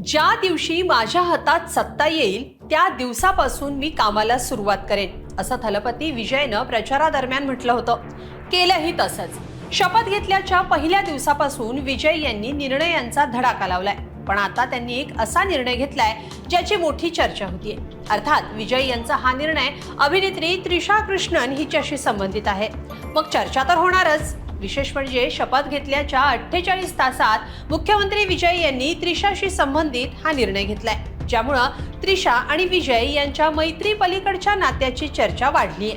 ज्या दिवशी माझ्या हातात सत्ता येईल त्या दिवसापासून मी कामाला सुरुवात करेन, असं थलपती विजयनं प्रचारादरम्यान म्हटलं होतं. केलंही तसंच. शपथ घेतल्याच्या पहिल्या दिवसापासून विजय यांनी निर्णयांचा धडाका लावलाय. पण आता त्यांनी एक असा निर्णय घेतलाय ज्याची मोठी चर्चा होतीये. अर्थात विजय यांचा हा निर्णय अभिनेत्री त्रिशा कृष्णन हिच्याशी संबंधित आहे. मग चर्चा तर होणारच. विशेष म्हणजे शपथ घेतल्याच्या 48 तासात मुख्यमंत्री विजय यांनी त्रिशाशी संबंधित हा निर्णय घेतलाय, ज्यामुळं त्रिशा आणि विजय यांच्या मैत्री पलीकडच्या नात्याची चर्चा वाढलीय.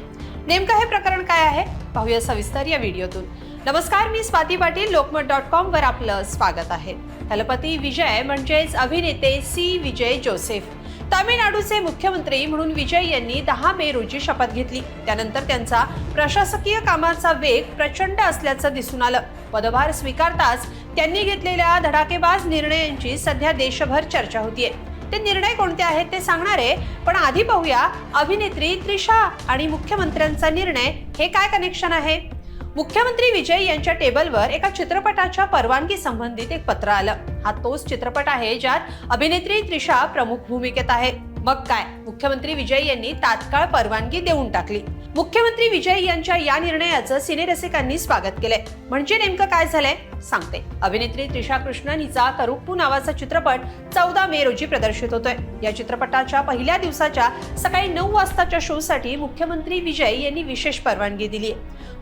नेमकं हे प्रकरण काय आहे पाहूया सविस्तर या व्हिडिओतून. नमस्कार, मी स्वाती पाटील. lokmat.com वर आपलं स्वागत आहे. थलपती विजय म्हणजेच अभिनेते सी विजय जोसेफ तामिळनाडूचे मुख्यमंत्री म्हणून विजय यांनी 10 मे रोजी शपथ घेतली. त्यानंतर त्यांचा प्रशासकीय कामाचा वेग प्रचंड असल्याचं दिसून आलं. पदभार स्वीकारताच त्यांनी घेतलेल्या धडाकेबाज निर्णयांची सध्या देशभर चर्चा होतीये. ते निर्णय कोणते आहेत ते सांगणारे, पण आधी पाहूया अभिनेत्री त्रिशा आणि मुख्यमंत्र्यांचा निर्णय हे काय कनेक्शन आहे. मुख्यमंत्री विजय यांच्या टेबलवर एका चित्रपटाच्या परवानगी संबंधित एक पत्र आलं. हा तोच चित्रपट आहे ज्यात अभिनेत्री त्रिशा प्रमुख भूमिकेत आहे. मग काय, मुख्यमंत्री विजय यांनी तात्काळ परवानगी देऊन टाकली. मुख्यमंत्री विजय यांच्या या निर्णयाचं सिनेरसिकांनी स्वागत केलंय. म्हणजे नेमकं काय झालंय सांगते. अभिनेत्री त्रिशा कृष्णन हिचा करुप्पू नावाचा चित्रपट 14 मे रोजी प्रदर्शित होतोय. या चित्रपटाच्या पहिल्या दिवसाच्या सकाळी 9 वाजताच्या शो साठी मुख्यमंत्री विजय यांनी विशेष परवानगी दिली.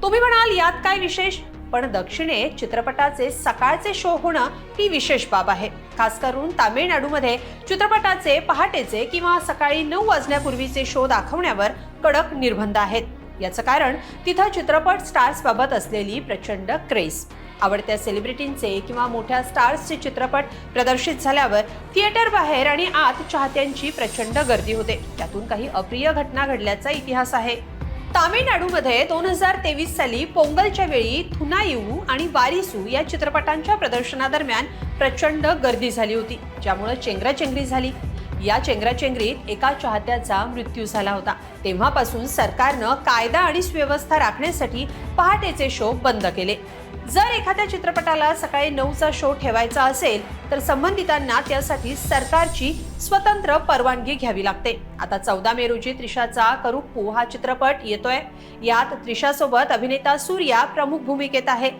तुम्ही म्हणाल यात काय विशेष, पण दक्षिणेत चित्रपटाचे सकाळचे शो होणं ही विशेष बाब आहे. खास करून तामिळनाडूमध्ये चित्रपटाचे पहाटेचे किंवा सकाळी 9 वाजण्यापूर्वीचे शो दाखवण्यावर कडक निर्बंध आहेत. याचं कारण तिथं चित्रपट स्टार्स बाबत असलेली प्रचंड क्रेज. आवडत्या सेलिब्रिटींचे किंवा मोठ्या स्टार्सचे चित्रपट प्रदर्शित झाल्यावर थिएटर बाहेर आणि आत चाहत्यांची प्रचंड गर्दी होते. त्यातून काही अप्रिय घटना घडल्याचा इतिहास आहे. तामिळनाडूमध्ये 2023 साली पोंगलच्या वेळी थुनायुवू आणि वारिसू या चित्रपटांच्या प्रदर्शनादरम्यान प्रचंड गर्दी झाली होती, ज्यामुळे चेंगराचेंगरी झाली. या चेंगराचेंगरीत एका चाहत्याचा मृत्यू झाला होता. तेव्हापासून सरकारनं कायदा आणि सुव्यवस्था राखण्यासाठी पहाटेचे शो बंद केले. जर एखाद्या चित्रपटाला सकाळी 9चा शो ठेवायचा असेल तर संबंधितांना त्यासाठी सरकारची स्वतंत्र परवानगी घ्यावी लागते. आता 14 मे रोजी त्रिशाचा करुप्पू हा चित्रपट येतोय. यात त्रिशासोबत अभिनेता सूर्या प्रमुख भूमिकेत आहे.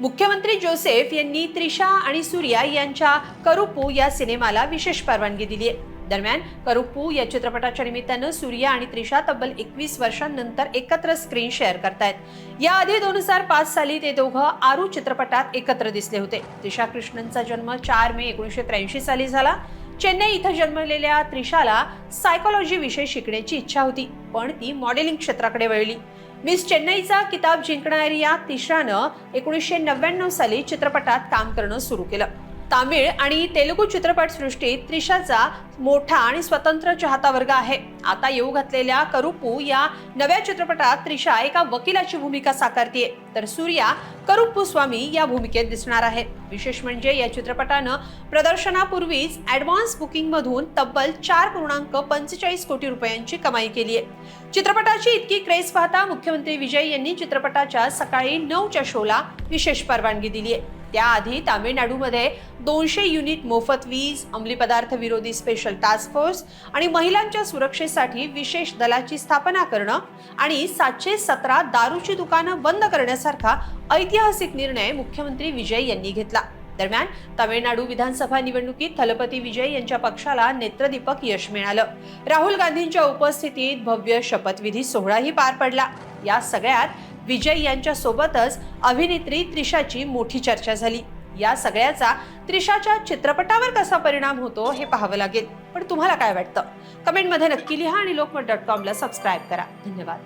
मुख्यमंत्री जोसेफ यांनी त्रिशा आणि सूर्या यांच्या करुप्पू या सिनेमाला विशेष परवानगी दिली आहे. दरम्यान करुप्पू या चित्रपटाच्या निमित्तानं सूर्या आणि त्रिशा तब्बल 21 वर्षांनंतर एकत्र स्क्रीन शेअर करतायत. याआधी 2005 साली ते दोघं आरू चित्रपटात एकत्र दिसले होते. त्रिशा कृष्णनचा जन्म 4 मे 1983 साली झाला. चेन्नई इथं जन्मलेल्या त्रिशाला सायकोलॉजी विषय शिकण्याची इच्छा होती, पण ती मॉडेलिंग क्षेत्राकडे वळली. मिस चेन्नईचा किताब जिंकणारी या त्रिशानं 1999 साली चित्रपटात काम करणं सुरू केलं. तामिळ आणि तेलुगू चित्रपटसृष्टीत त्रिशाचा मोठा आणि स्वतंत्र चाहता वर्ग आहे. आता येऊ घातलेल्या करुप्पू या नव्या चित्रपटात त्रिशा एका वकिलाची भूमिका साकारतीये, तर सूर्या करुप्पू स्वामी या भूमिकेत दिसणार आहे. विशेष म्हणजे या चित्रपटानं प्रदर्शनापूर्वीच ऍडव्हान्स बुकिंग मधून तब्बल 4.45 कोटी रुपयांची कमाई केली आहे. चित्रपटाची इतकी क्रेज पाहता मुख्यमंत्री विजय यांनी चित्रपटाच्या सकाळी 9च्या शोला विशेष परवानगी दिली आहे. त्याआधी तामिळनाडूमध्ये 200 युनिट मोफत वीज, अंमली पदार्थ विरोधी स्पेशल टास्क फोर्स आणि महिलांच्या सुरक्षेसाठी विशेष दलाची स्थापना करणं आणि 717 दारूची दुकानं बंद करण्यासारखा ऐतिहासिक निर्णय मुख्यमंत्री विजय यांनी घेतला. दरम्यान तामिळनाडू विधानसभा निवडणुकीत थलपती विजय यांच्या पक्षाला नेत्रदीपक यश मिळालं. राहुल गांधींच्या उपस्थितीत भव्य शपथविधी सोहळाही पार पडला. या सगळ्यात विजय यांच्या सोबतच अभिनेत्री त्रिशाची मोठी चर्चा झाली. या सगळ्याचा त्रिशाच्या चित्रपटावर कसा परिणाम होतो हे पाहावं लागेल. पण तुम्हाला काय वाटतं? कमेंटमध्ये नक्की लिहा आणि lokmat.com ला सबस्क्राईब करा. धन्यवाद.